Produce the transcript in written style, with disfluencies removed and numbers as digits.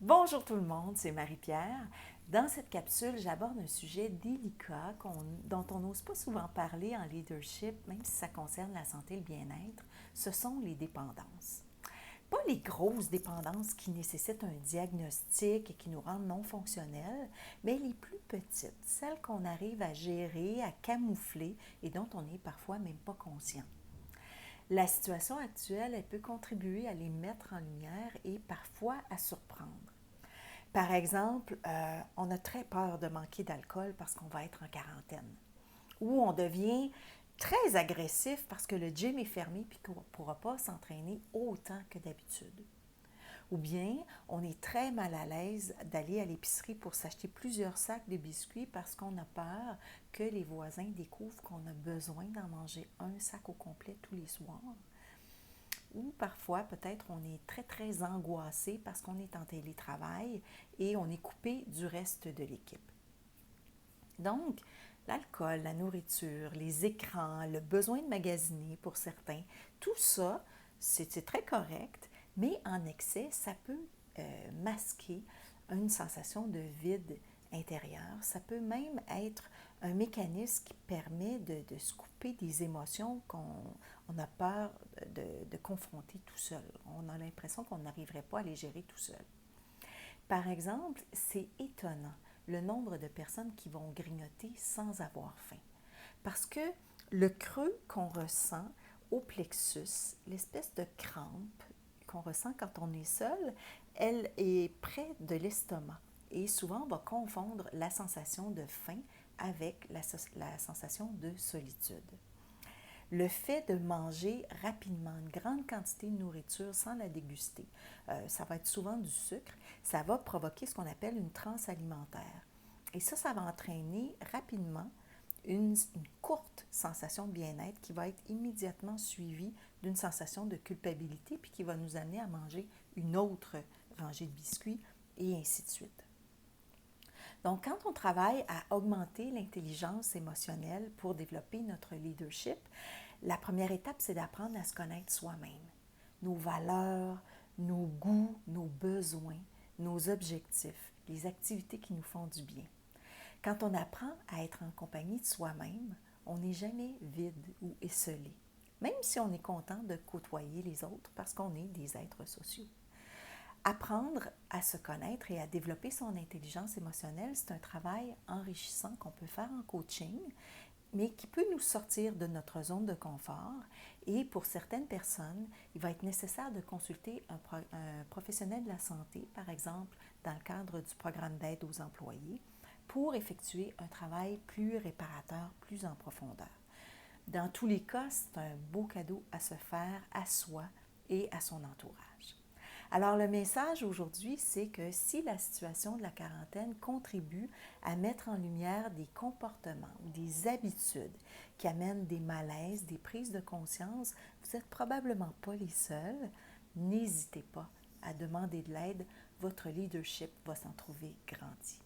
Bonjour tout le monde, c'est Marie-Pierre. Dans cette capsule, j'aborde un sujet délicat dont on n'ose pas souvent parler en leadership, même si ça concerne la santé et le bien-être. Ce sont les dépendances. Pas les grosses dépendances qui nécessitent un diagnostic et qui nous rendent non fonctionnels, mais les plus petites, celles qu'on arrive à gérer, à camoufler et dont on n'est parfois même pas conscient. La situation actuelle, elle peut contribuer à les mettre en lumière et parfois à surprendre. Par exemple, on a très peur de manquer d'alcool parce qu'on va être en quarantaine. Ou on devient très agressif parce que le gym est fermé et qu'on ne pourra pas s'entraîner autant que d'habitude. Ou bien, on est très mal à l'aise d'aller à l'épicerie pour s'acheter plusieurs sacs de biscuits parce qu'on a peur que les voisins découvrent qu'on a besoin d'en manger un sac au complet tous les soirs. Ou parfois, peut-être, on est très, très angoissé parce qu'on est en télétravail et on est coupé du reste de l'équipe. Donc, l'alcool, la nourriture, les écrans, le besoin de magasiner pour certains, tout ça, c'est très correct, mais en excès, ça peut masquer une sensation de vide intérieur. Ça peut même être un mécanisme qui permet de se couper des émotions qu'on a peur de confronter tout seul. On a l'impression qu'on n'arriverait pas à les gérer tout seul. Par exemple, c'est étonnant le nombre de personnes qui vont grignoter sans avoir faim. Parce que le creux qu'on ressent au plexus, l'espèce de crampe qu'on ressent quand on est seul, elle est près de l'estomac. Et souvent, on va confondre la sensation de faim avec la sensation de solitude. Le fait de manger rapidement une grande quantité de nourriture sans la déguster, ça va être souvent du sucre, ça va provoquer ce qu'on appelle une transe alimentaire. Et ça va entraîner rapidement une courte sensation de bien-être qui va être immédiatement suivie d'une sensation de culpabilité puis qui va nous amener à manger une autre rangée de biscuits et ainsi de suite. Donc, quand on travaille à augmenter l'intelligence émotionnelle pour développer notre leadership, la première étape, c'est d'apprendre à se connaître soi-même, nos valeurs, nos goûts, nos besoins, nos objectifs, les activités qui nous font du bien. Quand on apprend à être en compagnie de soi-même, on n'est jamais vide ou esselé, même si on est content de côtoyer les autres parce qu'on est des êtres sociaux. Apprendre à se connaître et à développer son intelligence émotionnelle, c'est un travail enrichissant qu'on peut faire en coaching, mais qui peut nous sortir de notre zone de confort. Et pour certaines personnes, il va être nécessaire de consulter un professionnel de la santé, par exemple dans le cadre du programme d'aide aux employés, pour effectuer un travail plus réparateur, plus en profondeur. Dans tous les cas, c'est un beau cadeau à se faire à soi et à son entourage. Alors le message aujourd'hui, c'est que si la situation de la quarantaine contribue à mettre en lumière des comportements ou des habitudes qui amènent des malaises, des prises de conscience, vous n'êtes probablement pas les seuls. N'hésitez pas à demander de l'aide, votre leadership va s'en trouver grandi.